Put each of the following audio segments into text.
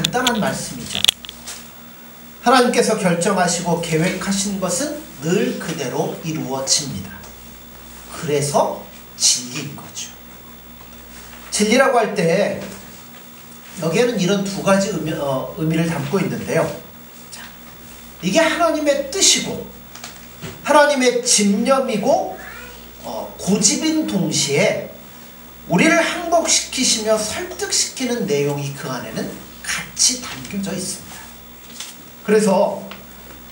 간단한 말씀이죠. 하나님께서 결정하시고 계획하신 것은 늘 그대로 이루어집니다. 그래서 진리인 거죠. 진리라고 할 때 여기에는 이런 두 가지 의미를 담고 있는데요. 자, 이게 하나님의 뜻이고 하나님의 집념이고 고집인 동시에 우리를 항복시키시며 설득시키는 내용이 그 안에는 같이 담겨져 있습니다. 그래서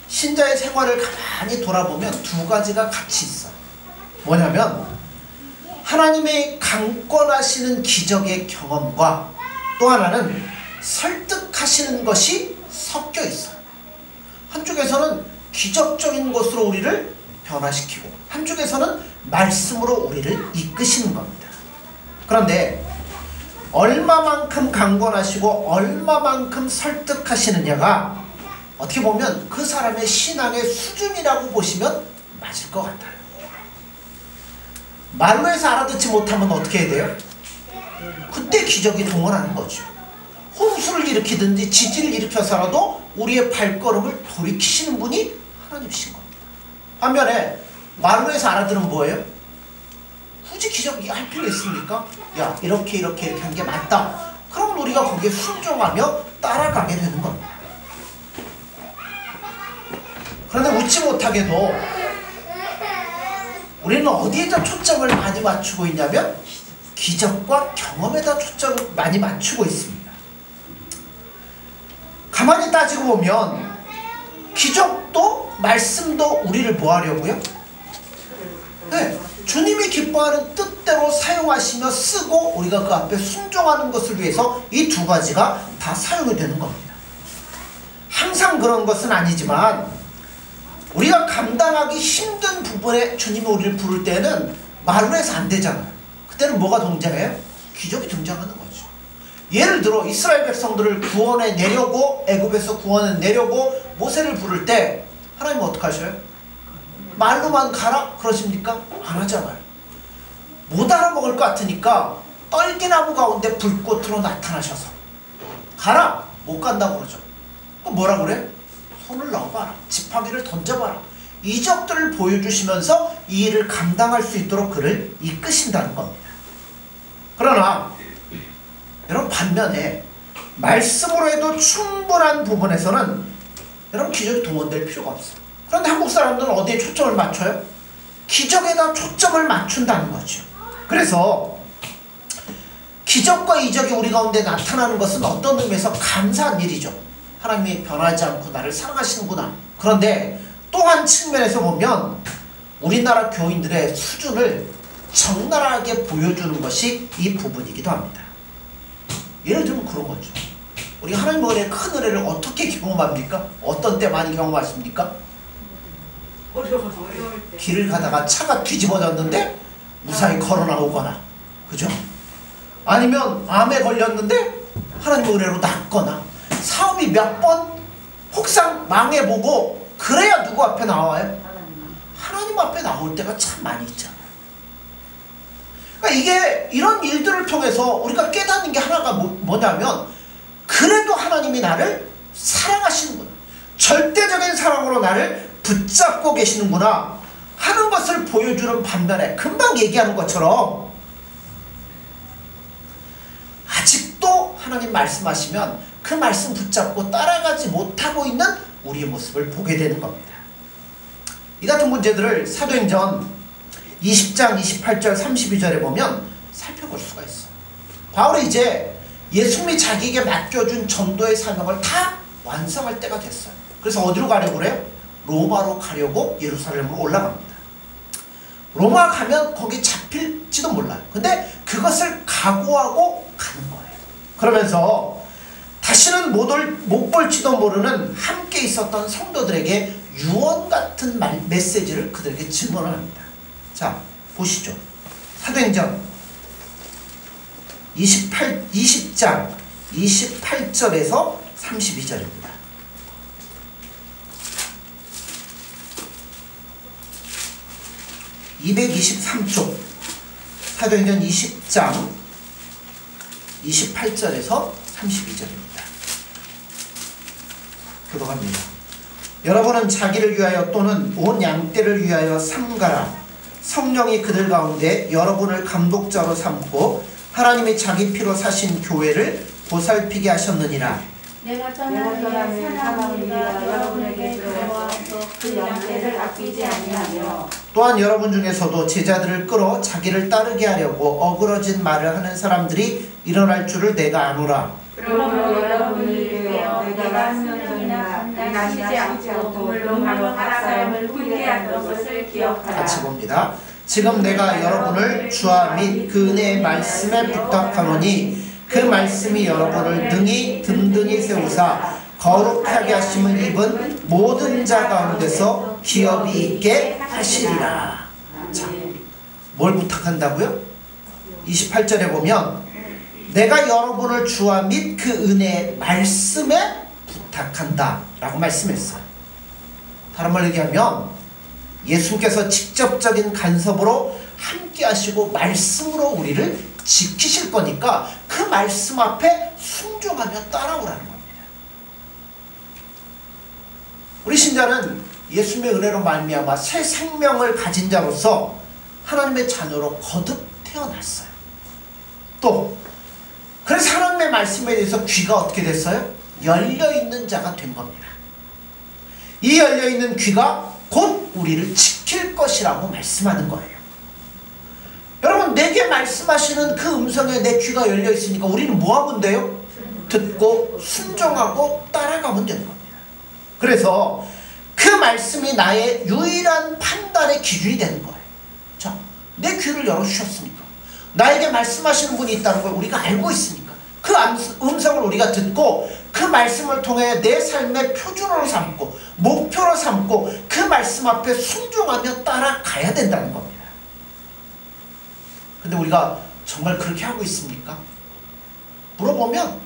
신자의 생활을 가만히 돌아보면 두 가지가 같이 있어요. 뭐냐면 하나님의 강권하시는 기적의 경험과 또 하나는 설득하시는 것이 섞여 있어요. 한쪽에서는 기적적인 것으로 우리를 변화시키고 한쪽에서는 말씀으로 우리를 이끄시는 겁니다. 그런데 얼마만큼 강권하시고 얼마만큼 설득하시느냐가 어떻게 보면 그 사람의 신앙의 수준이라고 보시면 맞을 것 같아요. 말로 해서 알아듣지 못하면 어떻게 해야 돼요? 그때 기적이 동원하는 거죠. 홍수를 일으키든지 지진을 일으켜서라도 우리의 발걸음을 돌이키시는 분이 하나님이신 겁니다. 반면에 말로 해서 알아들으면 뭐예요? 굳이 기적이 할 필요 있습니까? 야, 이렇게 한 게 맞다. 그러면 우리가 거기에 순종하며 따라가게 되는 겁니다. 그런데 웃지 못하게도 우리는 어디에다 초점을 많이 맞추고 있냐면 기적과 경험에다 초점을 많이 맞추고 있습니다. 가만히 따지고 보면 기적도 말씀도 우리를 뭐 하려고요? 네, 주님이 기뻐하는 뜻대로 사용하시며 쓰고 우리가 그 앞에 순종하는 것을 위해서 이 두 가지가 다 사용이 되는 겁니다. 항상 그런 것은 아니지만 우리가 감당하기 힘든 부분에 주님이 우리를 부를 때는 말로 해서 안 되잖아요. 그때는 뭐가 등장해요? 기적이 등장하는 거죠. 예를 들어 이스라엘 백성들을 구원해 내려고 애굽에서 구원해 내려고 모세를 부를 때 하나님은 어떻게 하셔요? 말로만 가라? 그러십니까? 안 하잖아요. 못 알아먹을 것 같으니까 떨기나무 가운데 불꽃으로 나타나셔서 가라! 못 간다고 그러죠. 그럼 뭐라 그래? 손을 넣어봐라. 지팡이를 던져봐라. 이적들을 보여주시면서 이 일을 감당할 수 있도록 그를 이끄신다는 겁니다. 그러나 여러분 반면에 말씀으로 해도 충분한 부분에서는 여러분 기적이 동원될 필요가 없어요. 그런데 한국 사람들은 어디에 초점을 맞춰요? 기적에다 초점을 맞춘다는 거죠. 그래서 기적과 이적이 우리 가운데 나타나는 것은 어떤 의미에서 감사한 일이죠. 하나님이 변하지 않고 나를 사랑하시는구나. 그런데 또 한 측면에서 보면 우리나라 교인들의 수준을 적나라하게 보여주는 것이 이 부분이기도 합니다. 예를 들면 그런 거죠. 우리 하나님의 은혜의 큰 은혜를 어떻게 경험합니까? 어떤 때 많이 경험하십니까? 길을 가다가 차가 뒤집어졌는데 무사히 걸어 나오거나, 그죠? 아니면 암에 걸렸는데 하나님의 은혜로 낫거나, 사업이 몇 번 혹상 망해보고 그래야 누구 앞에 나와요? 하나님 앞에 나올 때가 참 많이 있잖아요. 그러니까 이게 이런 일들을 통해서 우리가 깨닫는 게 하나가 뭐냐면 그래도 하나님이 나를 사랑하시는구나, 절대적인 사랑으로 나를 붙잡고 계시는구나 하는 것을 보여주는 반면에 금방 얘기하는 것처럼 아직도 하나님 말씀하시면 그 말씀 붙잡고 따라가지 못하고 있는 우리의 모습을 보게 되는 겁니다. 이 같은 문제들을 사도행전 20장 28절 32절에 보면 살펴볼 수가 있어요. 바울이 이제 예수님이 자기에게 맡겨준 전도의 사명을 다 완성할 때가 됐어요. 그래서 어디로 가려고 그래요? 로마로 가려고 예루살렘으로 올라갑니다. 로마 가면 거기 잡힐지도 몰라요. 근데 그것을 각오하고 가는 거예요. 그러면서 다시는 못 볼지도 모르는 함께 있었던 성도들에게 유언 같은 메시지를 그들에게 증언을 합니다. 자, 보시죠. 사도행전 20장 28절에서 32절입니다. (223쪽) 사도행전 20장 28절에서 32절입니다. 교독합니다. 여러분은 자기를 위하여 또는 온 양떼를 위하여 삼가라. 성령이 그들 가운데 여러분을 감독자로 삼고 하나님이 자기 피로 사신 교회를 보살피게 하셨느니라. 내가 떠나면 사랑하는 이가 여러분에게 들어와서 그 양떼를 아끼지 아니하며 또한 여러분 중에서도 제자들을 끌어 자기를 따르게 하려고 어그러진 말을 하는 사람들이 일어날 줄을 내가 아노라. 그러므로 여러분이 되어 내가 수년이나 밤낮 쉬지 않고 그물로 각 사람을 훈계하던 것을 기억하라. 같이 봅니다. 지금 내가 여러분을 주와 및 그 은혜의 말씀에 부탁하노니 그 말씀이 여러분을 능히 든든히 세우사 거룩하게 하심을 입은 모든 자 가운데서 기업이 있게 하시리라. 자, 뭘 부탁한다고요? 28절에 보면 내가 여러분을 주와 및 그 은혜의 말씀에 부탁한다 라고 말씀했어요. 다른 말로 얘기하면 예수께서 직접적인 간섭으로 함께 하시고 말씀으로 우리를 지키실 거니까 그 말씀 앞에 순종하며 따라오라는 겁니다. 우리 신자는 예수님의 은혜로 말미암아 새 생명을 가진 자로서 하나님의 자녀로 거듭 태어났어요. 또 그래서 하나님의 말씀에 대해서 귀가 어떻게 됐어요? 열려있는 자가 된 겁니다. 이 열려있는 귀가 곧 우리를 지킬 것이라고 말씀하는 거예요. 여러분, 내게 말씀하시는 그 음성에 내 귀가 열려있으니까 우리는 뭐 하면 돼요? 듣고 순종하고 따라가면 되는 겁니다. 그래서 그 말씀이 나의 유일한 판단의 기준이 되는 거예요. 자, 내 귀를 열어주셨으니까 나에게 말씀하시는 분이 있다는 걸 우리가 알고 있으니까 그 음성을 우리가 듣고 그 말씀을 통해 내 삶의 표준으로 삼고 목표로 삼고 그 말씀 앞에 순종하며 따라가야 된다는 겁니다. 근데 우리가 정말 그렇게 하고 있습니까? 물어보면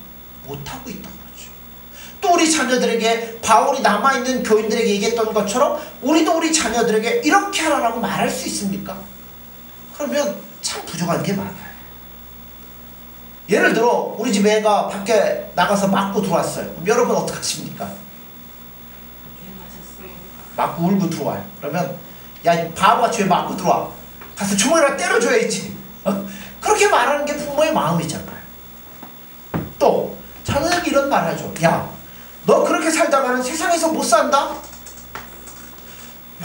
못하고 있다고 그러죠. 또 우리 자녀들에게 바울이 남아있는 교인들에게 얘기했던 것처럼 우리도 우리 자녀들에게 이렇게 하라고 말할 수 있습니까? 그러면 참 부족한 게 많아요. 예를 들어 우리 집 애가 밖에 나가서 맞고 들어왔어요. 그럼 여러분 어떡하십니까? 맞고 울고 들어와요. 그러면 야, 이 바보같이 왜 맞고 들어와? 가서 주먹이라 때려줘야지. 그렇게 말하는 게 부모의 마음이잖아요. 또 자녀에게 이런 말 하죠. 야, 너 그렇게 살다가는 세상에서 못 산다?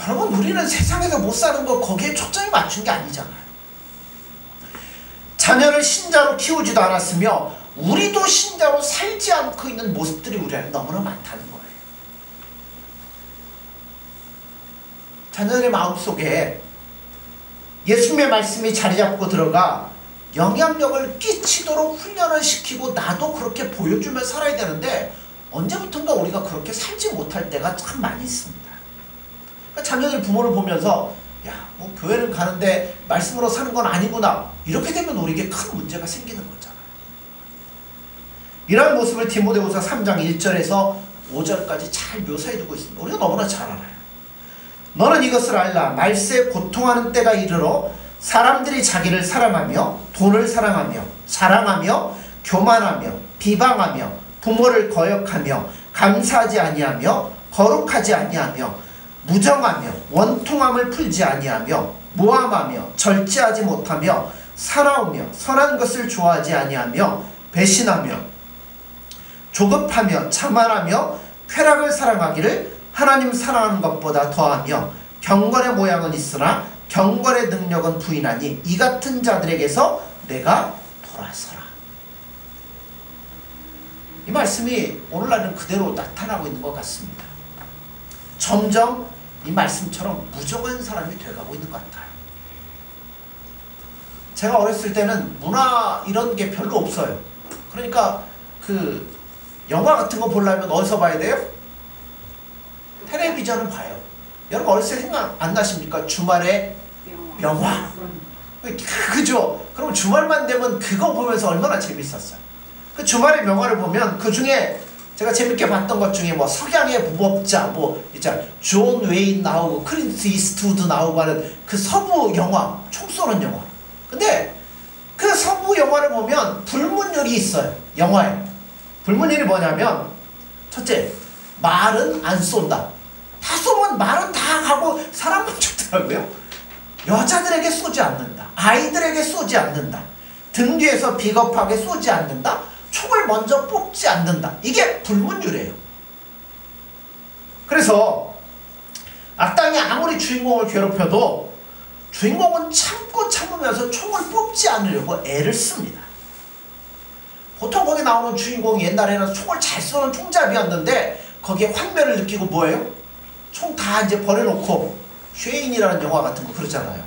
여러분, 우리는 세상에서 못 사는 거 거기에 초점이 맞춘 게 아니잖아요. 자녀를 신자로 키우지도 않았으며 우리도 신자로 살지 않고 있는 모습들이 우리 안에 너무나 많다는 거예요. 자녀들의 마음속에 예수님의 말씀이 자리잡고 들어가 영향력을 끼치도록 훈련을 시키고 나도 그렇게 보여주며 살아야 되는데 언제부턴가 우리가 그렇게 살지 못할 때가 참 많이 있습니다. 그러니까 자녀들이 부모를 보면서 야, 뭐 교회는 가는데 말씀으로 사는 건 아니구나, 이렇게 되면 우리에게 큰 문제가 생기는 거잖아요. 이러한 모습을 디모데후서 3장 1절에서 5절까지 잘 묘사해두고 있습니다. 우리가 너무나 잘 알아요. 너는 이것을 알라. 말세에 고통하는 때가 이르러 사람들이 자기를 사랑하며 돈을 사랑하며 자랑하며 교만하며 비방하며 부모를 거역하며 감사하지 아니하며 거룩하지 아니하며 무정하며 원통함을 풀지 아니하며 모함하며 절제하지 못하며 사나우며 선한 것을 좋아하지 아니하며 배신하며 조급하며 자만하며 쾌락을 사랑하기를 하나님 사랑하는 것보다 더하며 경건의 모양은 있으나 경건의 능력은 부인하니 이 같은 자들에게서 내가 돌아서라. 이 말씀이 오늘날은 그대로 나타나고 있는 것 같습니다. 점점 이 말씀처럼 무정한 사람이 돼가고 있는 것 같아요. 제가 어렸을 때는 문화 이런 게 별로 없어요. 그러니까 그 영화 같은 거 보려면 어디서 봐야 돼요? 텔레비전을 봐요. 여러분 어렸을 때 생각 안 나십니까? 주말에 영화. 그죠? 그럼 주말만 되면 그거 보면서 얼마나 재밌었어요. 그 주말에 영화를 보면 그 중에 제가 재밌게 봤던 것 중에 뭐 석양의 무법자, 뭐 있잖아, 존 웨인 나오고 클린트 이스트우드 나오고 하는 그 서부 영화, 총 쏘는 영화. 근데 그 서부 영화를 보면 불문율이 있어요. 영화에. 불문율이 뭐냐면 첫째, 말은 안 쏜다. 다 쏘면 말은 다 가고 사람만 죽더라고요. 여자들에게 쏘지 않는다. 아이들에게 쏘지 않는다. 등 뒤에서 비겁하게 쏘지 않는다. 총을 먼저 뽑지 않는다. 이게 불문율이에요. 그래서 악당이 아무리 주인공을 괴롭혀도 주인공은 참고 참으면서 총을 뽑지 않으려고 애를 씁니다. 보통 거기 나오는 주인공이 옛날에는 총을 잘 쏘는 총잡이였는데 거기에 환멸을 느끼고 뭐예요? 총 다 이제 버려놓고 쉐인이라는 영화 같은 거 그러잖아요.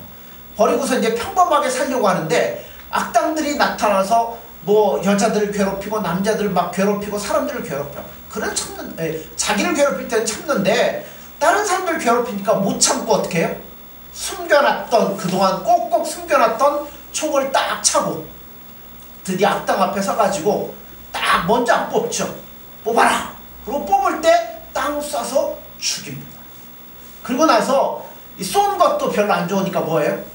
버리고서 이제 평범하게 살려고 하는데 악당들이 나타나서 뭐 여자들을 괴롭히고 남자들을 막 괴롭히고 사람들을 괴롭혀. 그런 자기를 괴롭힐 때는 참는데 다른 사람들 괴롭히니까 못 참고 어떻게 해요? 숨겨놨던 그동안 꼭꼭 숨겨놨던 총을 딱 차고 드디어 악당 앞에 서가지고 딱 먼저 안 뽑죠. 뽑아라. 그리고 뽑을 때 땅 쏴서 죽입니다. 그리고 나서 쏜 것도 별로 안 좋으니까 뭐예요?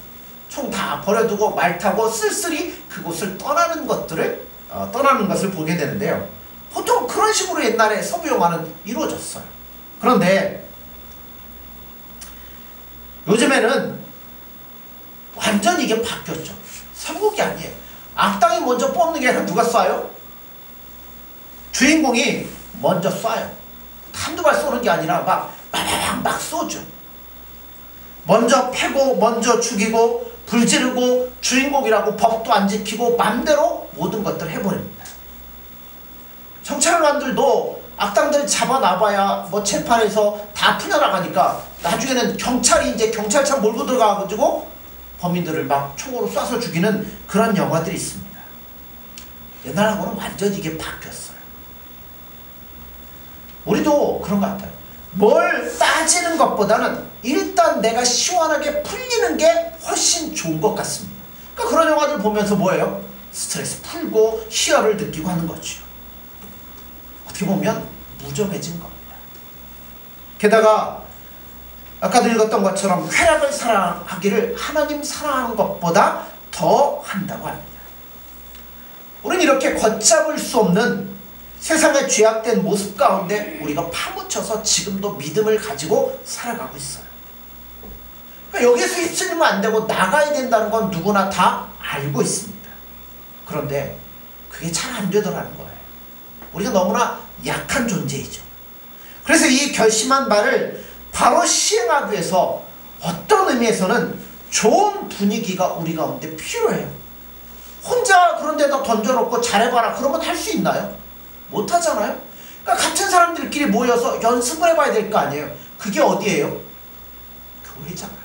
총 다 버려두고 말 타고 쓸쓸히 그곳을 떠나는 것을 보게 되는데요. 보통 그런 식으로 옛날에 서부 영화는 이루어졌어요. 그런데 요즘에는 완전히 이게 바뀌었죠. 삼국이 아니에요. 악당이 먼저 뽑는 게 아니라 누가 쏴요? 주인공이 먼저 쏴요. 한두 발 쏘는 게 아니라 막 쏘죠. 먼저 패고 먼저 죽이고 불지르고 주인공이라고 법도 안 지키고 맘대로 모든 것들을 해버립니다. 경찰관들도 악당들 잡아놔봐야 뭐 재판에서 다 풀려나가니까 나중에는 경찰이 이제 경찰차 몰고 들어가가지고 범인들을 막 총으로 쏴서 죽이는 그런 영화들이 있습니다. 옛날하고는 완전히 이게 바뀌었어요. 우리도 그런 것 같아요. 뭘 따지는 것보다는 일단 내가 시원하게 풀리는 게 훨씬 좋은 것 같습니다. 그러니까 그런 영화들 보면서 뭐예요? 스트레스 풀고 희열을 느끼고 하는 거죠. 어떻게 보면 무정해진 겁니다. 게다가 아까도 읽었던 것처럼 쾌락을 사랑하기를 하나님 사랑하는 것보다 더 한다고 합니다. 우리는 이렇게 걷잡을 수 없는 세상의 죄악된 모습 가운데 우리가 파묻혀서 지금도 믿음을 가지고 살아가고 있어요. 그러니까 여기서 휩쓸리면 안 되고 나가야 된다는 건 누구나 다 알고 있습니다. 그런데 그게 잘 안 되더라는 거예요. 우리가 너무나 약한 존재이죠. 그래서 이 결심한 바를 바로 시행하기 위해서 어떤 의미에서는 좋은 분위기가 우리 가운데 필요해요. 혼자 그런 데다 던져놓고 잘해봐라 그러면 할 수 있나요? 못하잖아요. 그러니까 같은 사람들끼리 모여서 연습을 해봐야 될 거 아니에요. 그게 어디예요? 교회잖아요.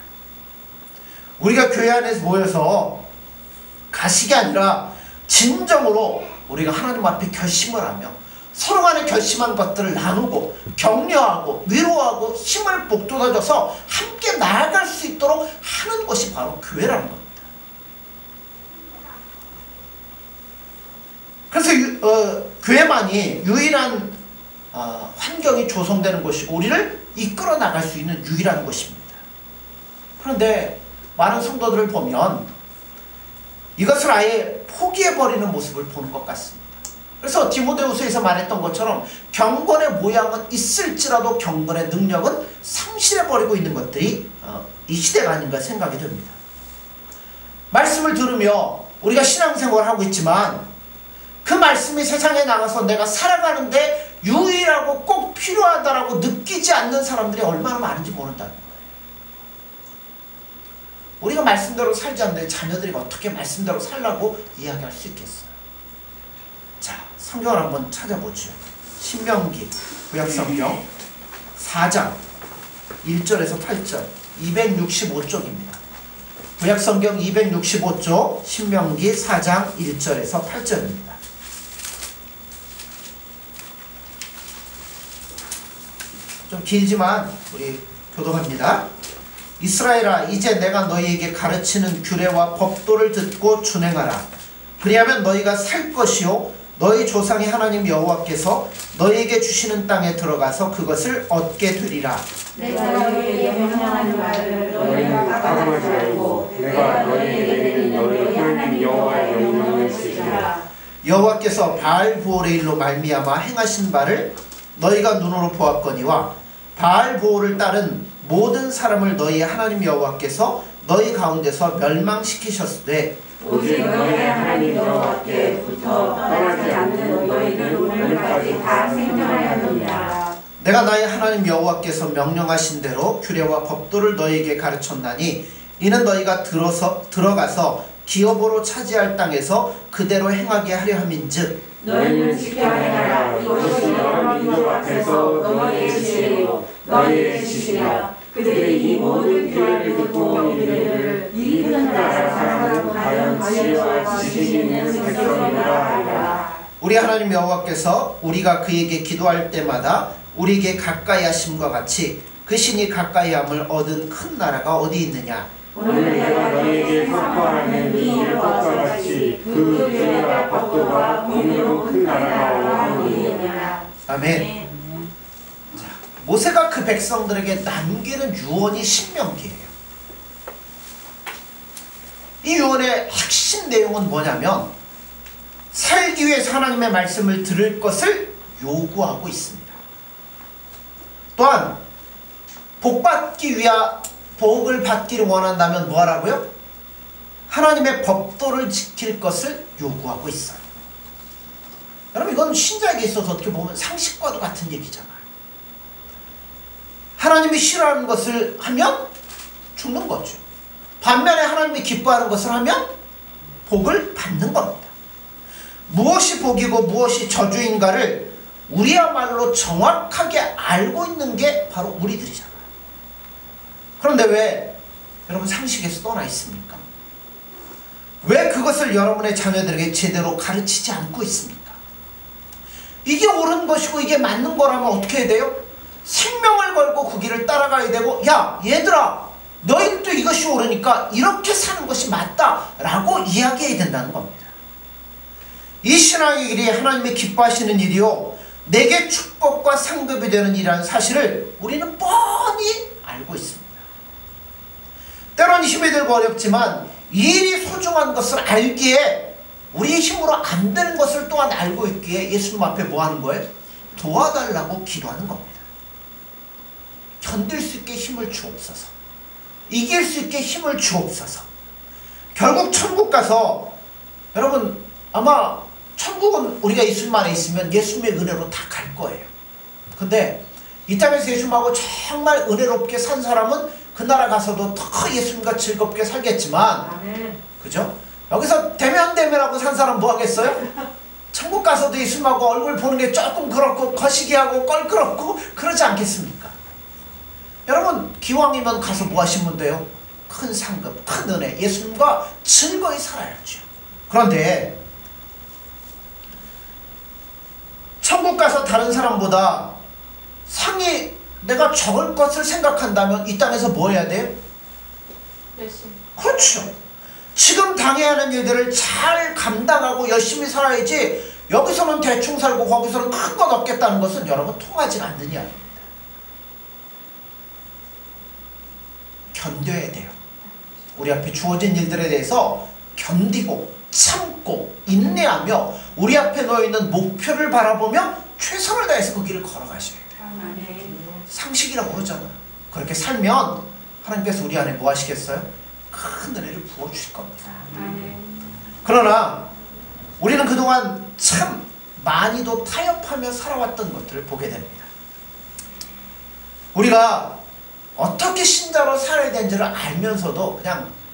우리가 교회 안에서 모여서 가식이 아니라 진정으로 우리가 하나님 앞에 결심을 하며 서로 간에 결심한 것들을 나누고 격려하고 위로하고 힘을 북돋아줘서 함께 나아갈 수 있도록 하는 것이 바로 교회라는 겁니다. 그래서 교회만이 유일한 환경이 조성되는 것이고 우리를 이끌어 나갈 수 있는 유일한 것입니다. 그런데 많은 성도들을 보면 이것을 아예 포기해버리는 모습을 보는 것 같습니다. 그래서 디모데후서에서 말했던 것처럼 경건의 모양은 있을지라도 경건의 능력은 상실해버리고 있는 것들이 이 시대가 아닌가 생각이 듭니다. 말씀을 들으며 우리가 신앙생활을 하고 있지만 그 말씀이 세상에 나가서 내가 살아가는데 유일하고 꼭 필요하다라고 느끼지 않는 사람들이 얼마나 많은지 모른다는 거예요. 우리가 말씀대로 살지 않는데 자녀들이 어떻게 말씀대로 살라고 이야기할 수 있겠어요? 자, 성경을 한번 찾아보죠. 신명기 구약성경 4장 1절에서 8절 265쪽입니다. 구약성경 265쪽 신명기 4장 1절에서 8절입니다. 좀 길지만 우리 교독합니다. 이스라엘아, 이제 내가 너희에게 가르치는 규례와 법도를 듣고 준행하라. 그리하면 너희가 살 것이요 너희 조상의 하나님 여호와께서 너희에게 주시는 땅에 들어가서 그것을 얻게 되리라. 내가 너희에게 명령하는 말을 너희가 가감하지 말고 내가 너희에게 내리는 너희 하나님 여호와의 명령을 지키라. 여호와께서 바알 부올의 일로 말미암아 행하신 바를 너희가 눈으로 보았거니와 바알 보호를 따른 모든 사람을 너희 하나님 여호와께서 너희 가운데서 멸망시키셨으되 오직 너희 하나님 여호와께부터 떠나지 않는 너희는 오늘까지 다 생존하였느니라. 내가 나의 하나님 여호와께서 명령하신 대로 규례와 법도를 너희에게 가르쳤나니 이는 너희가 들어가서 기업으로 차지할 땅에서 그대로 행하게 하려 함인즉 너희는 지켜야 하라. 이것이 여러 민족 앞에서 너희의 지혜요 너희의 지시라. 그들이 이 모든 규례를 듣고 이르기를 이 큰 나라 사람은 과연 지혜와 지식이 있는 백성이라 하리라. 우리 하나님 여호와께서 우리가 그에게 기도할 때마다 우리에게 가까이 하심과 같이 그 신이 가까이 함을 얻은 큰 나라가 어디 있느냐. 오늘 내가 너희에게 선포하는 이 율법과 같이 그 규례와 법도가 공의로 큰 나라가 어디 있느냐. 아멘. 자, 모세가 그 백성들에게 남기는 유언이 신명기예요. 이 유언의 핵심 내용은 뭐냐면 살기 위해서 하나님의 말씀을 들을 것을 요구하고 있습니다. 또한 복받기 위하 복을 받기를 원한다면 뭐하라고요? 하나님의 법도를 지킬 것을 요구하고 있어요. 여러분 이건 신자에게 있어서 어떻게 보면 상식과도 같은 얘기잖아요. 하나님이 싫어하는 것을 하면 죽는 거죠. 반면에 하나님이 기뻐하는 것을 하면 복을 받는 겁니다. 무엇이 복이고 무엇이 저주인가를 우리야말로 정확하게 알고 있는 게 바로 우리들이잖아요. 그런데 왜 여러분 상식에서 떠나 있습니까? 왜 그것을 여러분의 자녀들에게 제대로 가르치지 않고 있습니까? 이게 옳은 것이고 이게 맞는 거라면 어떻게 해야 돼요? 생명을 걸고 그 길을 따라가야 되고, 야 얘들아 너희도 이것이 옳으니까 이렇게 사는 것이 맞다라고 이야기해야 된다는 겁니다. 이 신앙의 길이 하나님이 기뻐하시는 일이요 내게 축복과 상급이 되는 일이라는 사실을 우리는 뻔히 알고 있습니다. 때론 힘이 들고 어렵지만 이 일이 소중한 것을 알기에 우리의 힘으로 안 되는 것을 또한 알고 있기에 예수님 앞에 뭐 하는 거예요? 도와달라고 기도하는 겁니다. 견딜 수 있게 힘을 주옵소서. 이길 수 있게 힘을 주옵소서. 결국 천국 가서 여러분 아마 천국은 우리가 예수님 안에 있으면 예수님의 은혜로 다 갈 거예요. 근데 이 땅에서 예수님하고 정말 은혜롭게 산 사람은 그 나라 가서도 더 예수님과 즐겁게 살겠지만, 아멘. 그죠? 여기서 대면대면하고 산 사람 뭐 하겠어요? 천국 가서도 예수님하고 얼굴 보는 게 조금 그렇고 거시기하고 껄끄럽고 그러지 않겠습니까? 여러분 기왕이면 가서 뭐 하시면 돼요? 큰 상급, 큰 은혜, 예수님과 즐거이 살아야죠. 그런데 천국 가서 다른 사람보다 상이 내가 적을 것을 생각한다면 이 땅에서 뭐 해야 돼요? 열심히. 그렇죠. 지금 당해야 하는 일들을 잘 감당하고 열심히 살아야지 여기서는 대충 살고 거기서는 큰 것 얻겠다는 것은 여러분 통하지 않는 이야기입니다. 견뎌야 돼요. 우리 앞에 주어진 일들에 대해서 견디고 참고 인내하며 우리 앞에 놓여있는 목표를 바라보며 최선을 다해서 그 길을 걸어가셔야 돼요. 아멘. 상식이라고 그러잖아요. 그렇게 살면 하나님께서 우리 안에 뭐 하시겠어요? 큰 은혜를 부어주실 겁니다. 아멘. 그러나 우리는 그동안 참 많이도 타협하며 살아왔던 것들을 보게 됩니다. 우리가 어떻게 신자로 살아야 되는지를 알면서도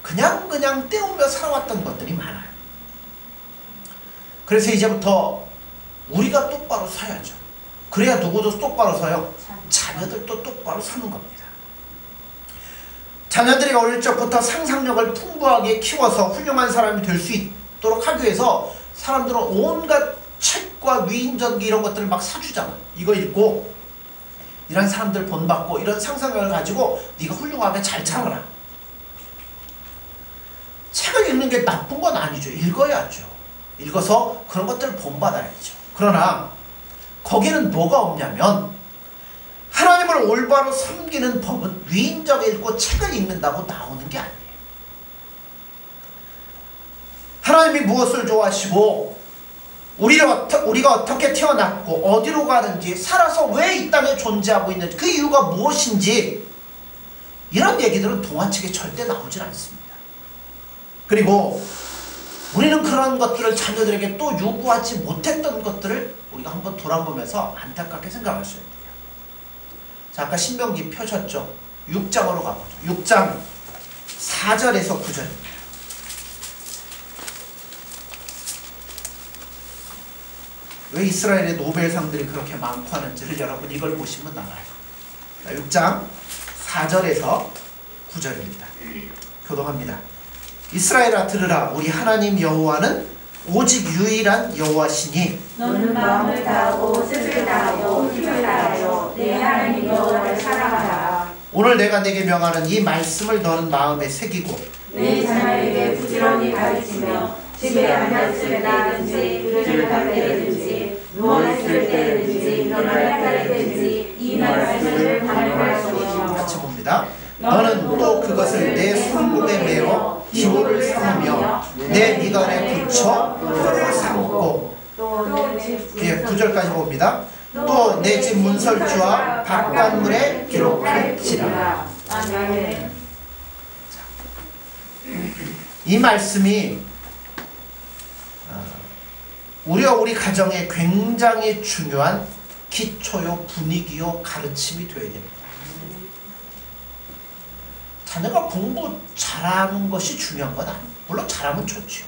그냥 때우며 살아왔던 것들이 많아요. 그래서 이제부터 우리가 똑바로 서야죠. 그래야 누구도 똑바로 서요. 자녀들도 똑바로 서는 겁니다. 자녀들이 어릴 적부터 상상력을 풍부하게 키워서 훌륭한 사람이 될 수 있도록 하기 위해서 사람들은 온갖 책과 위인전기 이런 것들을 막 사주잖아. 이거 읽고 이런 사람들 본받고 이런 상상력을 가지고 네가 훌륭하게 잘 참아라. 책을 읽는 게 나쁜 건 아니죠. 읽어야죠. 읽어서 그런 것들을 본받아야죠. 그러나 거기는 뭐가 없냐면 하나님을 올바로 섬기는 법은 위인전을 읽고 책을 읽는다고 나오는 게 아니에요. 하나님이 무엇을 좋아하시고 우리가 어떻게 태어났고 어디로 가는지, 살아서 왜 이 땅에 존재하고 있는지, 그 이유가 무엇인지, 이런 얘기들은 동화책에 절대 나오질 않습니다. 그리고 우리는 그런 것들을 자녀들에게 또 요구하지 못했던 것들을 우리가 한번 돌아보면서 안타깝게 생각하셔야 돼요. 자, 아까 신명기 펴셨죠? 6장으로 가보죠. 6장 4절에서 9절입니다. 왜 이스라엘의 노벨상들이 그렇게 많고 하는지를 여러분 이걸 보시면 나와요. 6장 4절에서 9절입니다. 교독합니다. 이스라엘아 들으라. 우리 하나님 여호와는 오직 유일한 여호와시니 너는 마음을 다하고 뜻을 다하고 힘을 다하여 내 하나님 여호와를 사랑하라. 오늘 내가 내게 명하는 이 말씀을 너는 마음에 새기고 내 자녀에게 부지런히 가르치며 집에 앉았을 때든지 길을 갈 때든지 누워있을 때든지 일어날 때든지 이 말씀을 반복하시며. 같이 봅니다. 너는 또 그것을 내 손목에 메어 기호를 삼으며 내 미간에 붙여 그것을 삼고. 예, 9절까지 봅니다. 또 내 집 문설주와 바깥문에 기록할지라. 이 말씀이 우리와 우리 가정에 굉장히 중요한 기초요, 분위기요, 가르침이 되어야 됩니다. 자녀가 공부 잘하는 것이 중요한 건 아니에요. 물론 잘하면 좋죠.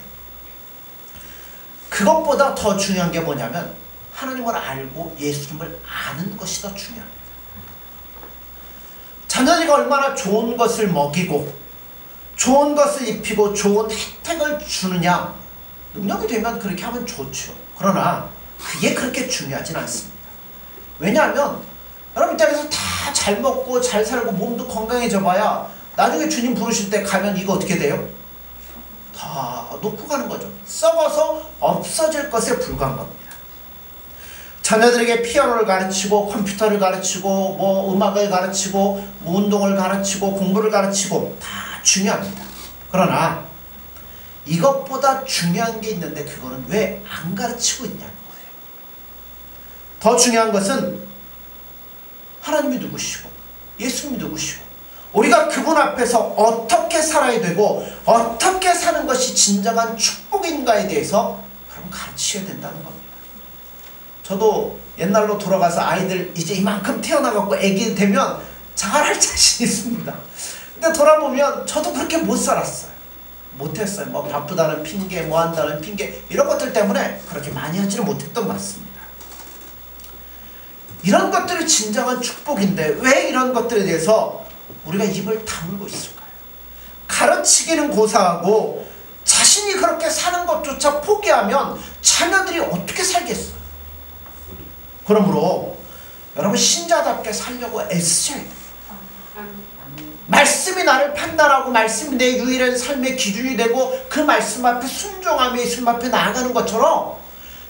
그것보다 더 중요한 게 뭐냐면 하나님을 알고 예수님을 아는 것이 더 중요합니다. 자녀들이 얼마나 좋은 것을 먹이고 좋은 것을 입히고 좋은 혜택을 주느냐, 능력이 되면 그렇게 하면 좋죠. 그러나 그게 그렇게 중요하진 않습니다. 왜냐하면 여러분 이 땅에서 다 잘 먹고 잘 살고 몸도 건강해져 봐야 나중에 주님 부르실 때 가면 이거 어떻게 돼요? 다 놓고 가는 거죠. 썩어서 없어질 것에 불과한 겁니다. 자녀들에게 피아노를 가르치고 컴퓨터를 가르치고 뭐 음악을 가르치고 뭐 운동을 가르치고 공부를 가르치고 다 중요합니다. 그러나 이것보다 중요한 게 있는데 그거는 왜 안 가르치고 있냐는 거예요. 더 중요한 것은 하나님이 누구시고 예수님이 누구시고 우리가 그분 앞에서 어떻게 살아야 되고 어떻게 사는 것이 진정한 축복인가에 대해서 여러분 가르쳐야 된다는 겁니다. 저도 옛날로 돌아가서 아이들 이제 이만큼 태어나갖고 애기 되면 잘할 자신 있습니다. 근데 돌아보면 저도 그렇게 못 살았어요. 못했어요. 뭐 바쁘다는 핑계, 뭐 한다는 핑계, 이런 것들 때문에 그렇게 많이 하지는 못했던 것 같습니다. 이런 것들이 진정한 축복인데 왜 이런 것들에 대해서 우리가 입을 다물고 있을까요? 가르치기는 고사하고 자신이 그렇게 사는 것조차 포기하면 자녀들이 어떻게 살겠어요? 그러므로 여러분 신자답게 살려고 애쓰셔야 돼요. 말씀이 나를 판단하고 말씀이 내 유일한 삶의 기준이 되고 그 말씀 앞에 순종하며 예수님 앞에 나아가는 것처럼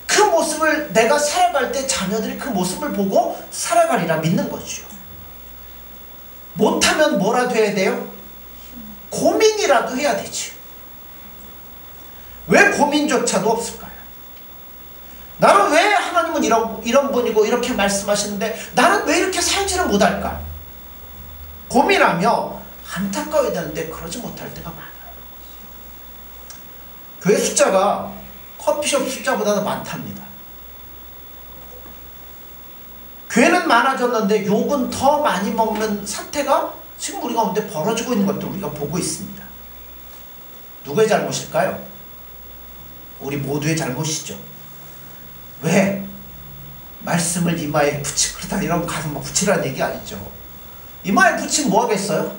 그 모습을 내가 살아갈 때 자녀들이 그 모습을 보고 살아가리라 믿는 거죠. 못하면 뭐라도 해야 돼요? 고민이라도 해야 되지. 왜 고민조차도 없을까요? 나는 왜 하나님은 이런 분이고 이렇게 말씀하시는데 나는 왜 이렇게 살지를 못할까? 고민하며 안타까워야 되는데 그러지 못할 때가 많아요. 교회 숫자가 커피숍 숫자보다도 많답니다. 교회는 많아졌는데 욕은 더 많이 먹는 사태가 지금 우리 가운데 벌어지고 있는 것도 우리가 보고 있습니다. 누구의 잘못일까요? 우리 모두의 잘못이죠. 왜? 말씀을 이마에 붙이고 그러다 이러면 가서 막 붙이라는 얘기 아니죠. 이마에 붙이면 뭐 하겠어요?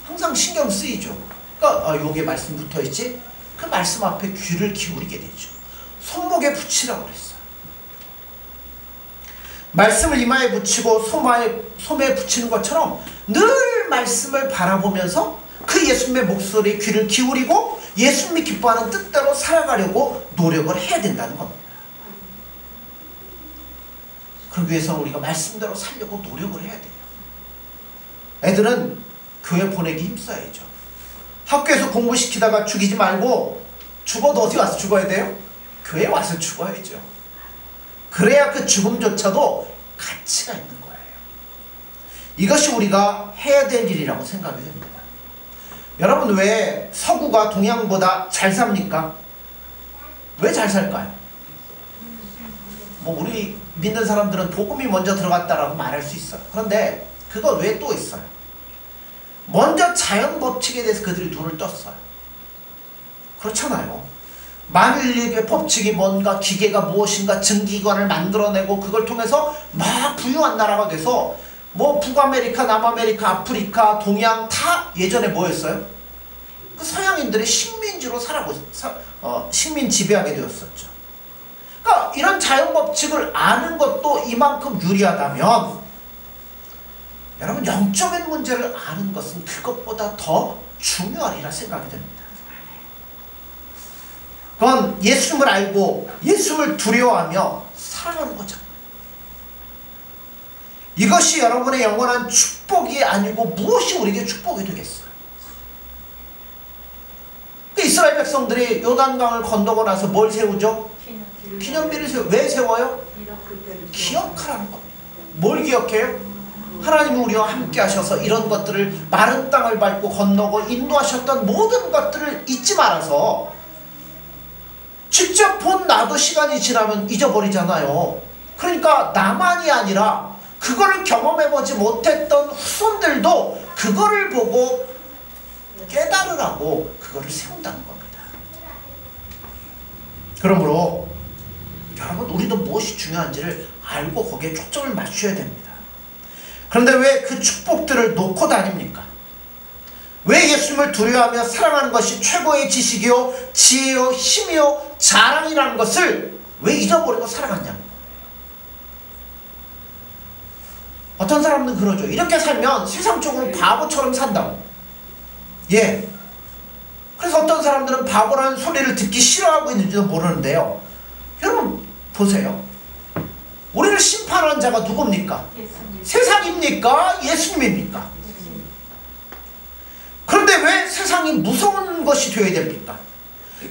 항상 신경 쓰이죠. 그러니까 여기에 말씀 붙어있지? 그 말씀 앞에 귀를 기울이게 되죠. 손목에 붙이라고 그랬어요. 말씀을 이마에 붙이고 소매에 붙이는 것처럼 늘 말씀을 바라보면서 그 예수님의 목소리에 귀를 기울이고 예수님이 기뻐하는 뜻대로 살아가려고 노력을 해야 된다는 겁니다. 그러기 위해서는 우리가 말씀대로 살려고 노력을 해야 돼요. 애들은 교회 보내기 힘써야죠. 학교에서 공부시키다가 죽이지 말고 죽어도 어디 가서 죽어야 돼요? 교회에 와서 죽어야죠. 그래야 그 죽음조차도 가치가 있는 거예요. 이것이 우리가 해야 될 일이라고 생각이 됩니다. 여러분, 왜 서구가 동양보다 잘 삽니까? 왜 잘 살까요? 뭐 우리 믿는 사람들은 복음이 먼저 들어갔다라고 말할 수 있어요. 그런데 그거 외에 또 있어요. 먼저 자연 법칙에 대해서 그들이 눈을 떴어요. 그렇잖아요. 만일의 법칙이 뭔가, 기계가 무엇인가, 증기관을 만들어내고 그걸 통해서 막 부유한 나라가 돼서 뭐 북아메리카, 남아메리카, 아프리카, 동양 다 예전에 뭐였어요? 그 서양인들이 식민지로 식민 지배하게 되었었죠. 그러니까 이런 자연 법칙을 아는 것도 이만큼 유리하다면, 여러분, 영적인 문제를 아는 것은 그것보다 더 중요하리라 생각이 됩니다. 그건 예수님을 알고 예수님을 두려워하며 살아가는 거잖아요. 이것이 여러분의 영원한 축복이 아니고 무엇이 우리에게 축복이 되겠어요? 이스라엘 백성들이 요단강을 건너고 나서 뭘 세우죠? 기념비를 세워요. 왜 세워요? 기억하라는 겁니다. 뭘 기억해요? 하나님이 우리와 함께 하셔서 이런 것들을, 마른 땅을 밟고 건너고 인도하셨던 모든 것들을 잊지 말아서, 직접 본 나도 시간이 지나면 잊어버리잖아요. 그러니까 나만이 아니라 그거를 경험해보지 못했던 후손들도 그거를 보고 깨달으라고 그거를 세운다는 겁니다. 그러므로 여러분, 우리도 무엇이 중요한지를 알고 거기에 초점을 맞춰야 됩니다. 그런데 왜 그 축복들을 놓고 다닙니까? 왜 예수님을 두려워하며 사랑하는 것이 최고의 지식이요, 지혜요, 힘이요, 자랑이라는 것을 왜 잊어버리고 살아갔냐는 거예요. 어떤 사람은 그러죠. 이렇게 살면 세상적으로 바보처럼 산다고. 예. 그래서 어떤 사람들은 바보라는 소리를 듣기 싫어하고 있는지도 모르는데요. 여러분 보세요. 우리를 심판하는 자가 누굽니까? 예수님. 세상입니까? 예수님입니까? 그런데 왜 세상이 무서운 것이 되어야 됩니까?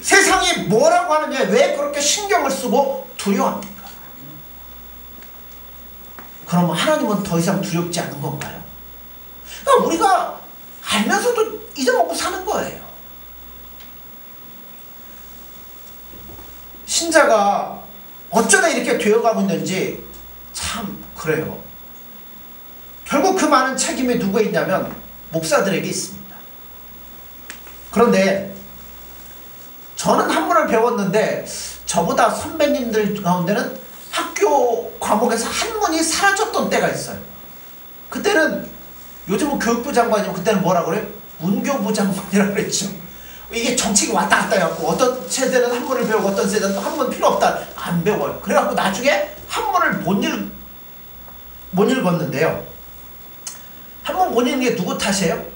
세상이 뭐라고 하느냐, 왜 그렇게 신경을 쓰고 두려워합니까? 그러면 하나님은 더 이상 두렵지 않은 건가요? 그러니까 우리가 알면서도 잊어먹고 사는 거예요. 신자가 어쩌다 이렇게 되어가고 있는지 참 그래요. 결국 그 많은 책임이 누구에 있냐면 목사들에게 있습니다. 그런데 저는 한문을 배웠는데 저보다 선배님들 가운데는 학교 과목에서 한문이 사라졌던 때가 있어요. 그때는, 요즘은 교육부 장관이면 그때는 뭐라 그래요? 문교부 장관이라고 그랬죠. 이게 정책이 왔다 갔다 해갖고 어떤 세대는 한문을 배우고 어떤 세대는 또 한문 필요 없다, 안 배워요. 그래갖고 나중에 한문을 못 읽었는데요. 한문 못 읽는 게 누구 탓이에요?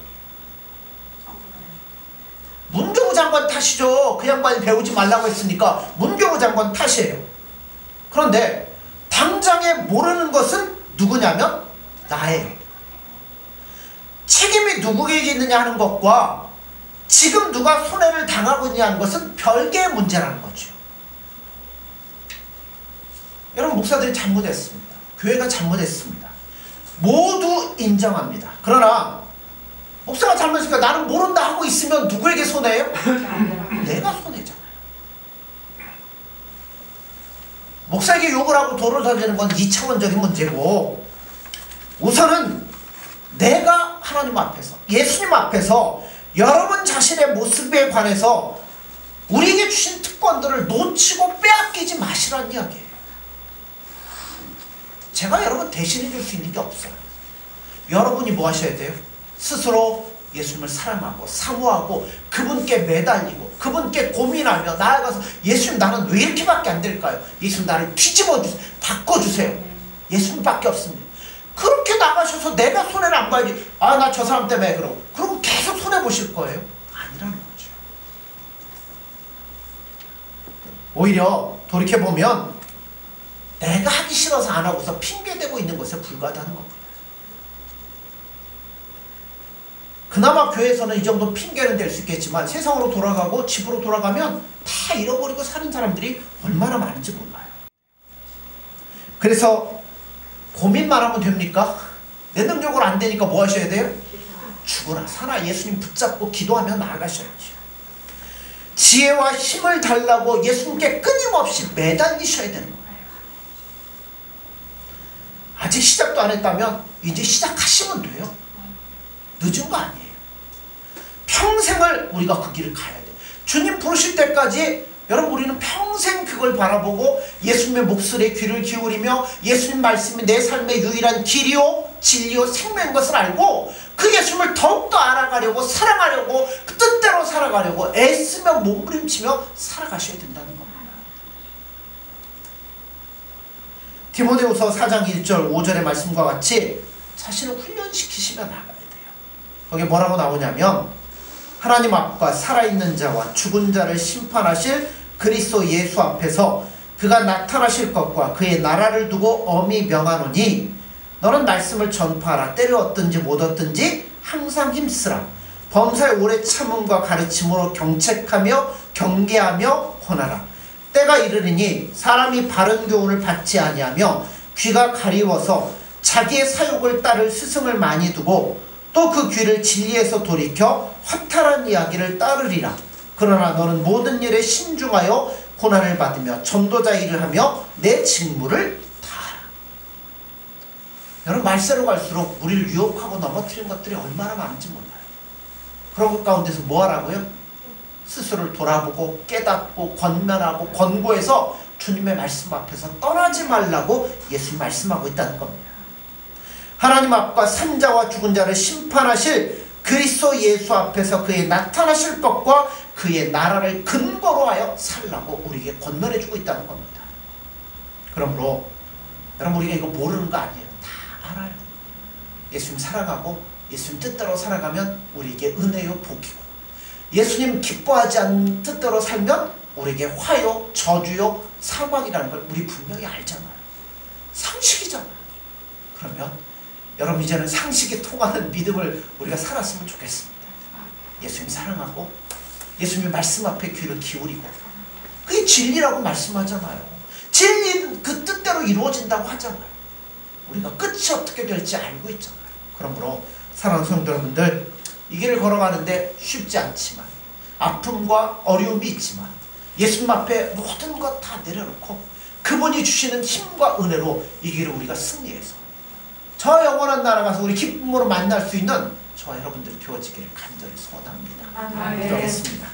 문교부 장관 탓이죠. 그 양반이 배우지 말라고 했으니까 문교부 장관 탓이에요. 그런데 당장에 모르는 것은 누구냐면 나예요. 책임이 누구에게 있느냐 하는 것과 지금 누가 손해를 당하고 있느냐 하는 것은 별개의 문제라는 거죠. 여러분, 목사들이 잘못했습니다. 교회가 잘못했습니다. 모두 인정합니다. 그러나 목사가 잘못했으니까 나는 모른다 하고 있으면 누구에게 손해예요? 내가 손해잖아요. 목사에게 욕을 하고 돌을 던지는 건 2차원적인 문제고, 우선은 내가 하나님 앞에서, 예수님 앞에서 여러분 자신의 모습에 관해서 우리에게 주신 특권들을 놓치고 빼앗기지 마시라는 이야기예요. 제가 여러분 대신해 줄 수 있는 게 없어요. 여러분이 뭐 하셔야 돼요? 스스로 예수님을 사랑하고 사모하고 그분께 매달리고 그분께 고민하며 나아가서, 예수님 나는 왜 이렇게밖에 안 될까요? 예수님 나를 뒤집어 주세요. 바꿔주세요. 예수님밖에 없습니다. 그렇게 나가셔서 내가 손해를 안 봐야지. 아, 나 저 사람 때문에 그러고 계속 손해보실 거예요? 아니라는 거죠. 오히려 돌이켜보면 내가 하기 싫어서 안 하고서 핑계대고 있는 것에 불과하다는 겁니다. 그나마 교회에서는 이 정도 핑계는 될 수 있겠지만 세상으로 돌아가고 집으로 돌아가면 다 잃어버리고 사는 사람들이 얼마나 많은지 몰라요. 그래서 고민만 하면 됩니까? 내 능력으로 안 되니까 뭐 하셔야 돼요? 죽으나 사나 예수님 붙잡고 기도하며 나아가셔야죠. 지혜와 힘을 달라고 예수님께 끊임없이 매달리셔야 되는 거예요. 아직 시작도 안 했다면 이제 시작하시면 돼요. 늦은 거 아니에요. 평생을 우리가 그 길을 가야 돼요. 주님 부르실 때까지 여러분 우리는 평생 그걸 바라보고 예수님의 목소리에 귀를 기울이며 예수님 말씀이 내 삶의 유일한 길이요 진리요 생명인 것을 알고 그 예수님을 더욱더 알아가려고 사랑하려고 그 뜻대로 살아가려고 애쓰며 몸부림치며 살아가셔야 된다는 겁니다. 디모데후서 4장 1절 5절의 말씀과 같이 자신을 훈련시키시며 나가야 돼요. 거기에 뭐라고 나오냐면 하나님 앞과 살아있는 자와 죽은 자를 심판하실 그리스도 예수 앞에서 그가 나타나실 것과 그의 나라를 두고 엄히 명하노니 너는 말씀을 전파하라. 때를 얻든지 못 얻든지 항상 힘쓰라. 범사의 오래 참음과 가르침으로 경책하며 경계하며 권하라. 때가 이르리니 사람이 바른 교훈을 받지 아니하며 귀가 가리워서 자기의 사욕을 따를 스승을 많이 두고 또 그 귀를 진리에서 돌이켜 허탈한 이야기를 따르리라. 그러나 너는 모든 일에 신중하여 고난을 받으며 전도자 일을 하며 내 직무를 다하라. 여러분 말세로 갈수록 우리를 유혹하고 넘어뜨리는 것들이 얼마나 많은지 몰라요. 그런 것 가운데서 뭐 하라고요? 스스로를 돌아보고 깨닫고 권면하고 권고해서 주님의 말씀 앞에서 떠나지 말라고 예수님 말씀하고 있다는 겁니다. 하나님 앞과 산자와 죽은 자를 심판하실 그리스도 예수 앞에서 그의 나타나실 것과 그의 나라를 근거로 하여 살라고 우리에게 권면해주고 있다는 겁니다. 그러므로 여러분 우리가 이거 모르는 거 아니에요. 다 알아요. 예수님 살아가고 예수님 뜻대로 살아가면 우리에게 은혜요 복이고 예수님 기뻐하지 않는 뜻대로 살면 우리에게 화요 저주요 사망이라는 걸 우리 분명히 알잖아요. 상식이잖아요. 그러면 여러분 이제는 상식이 통하는 믿음을 우리가 살았으면 좋겠습니다. 예수님 사랑하고 예수님 말씀 앞에 귀를 기울이고 그게 진리라고 말씀하잖아요. 진리는 그 뜻대로 이루어진다고 하잖아요. 우리가 끝이 어떻게 될지 알고 있잖아요. 그러므로 사랑하는 성도 여러분들 이 길을 걸어가는데 쉽지 않지만 아픔과 어려움이 있지만 예수님 앞에 모든 것 다 내려놓고 그분이 주시는 힘과 은혜로 이 길을 우리가 승리해서 저 영원한 나라 가서 우리 기쁨으로 만날 수 있는 저와 여러분들이 되어지기를 간절히 소원합니다. 기도하겠습니다.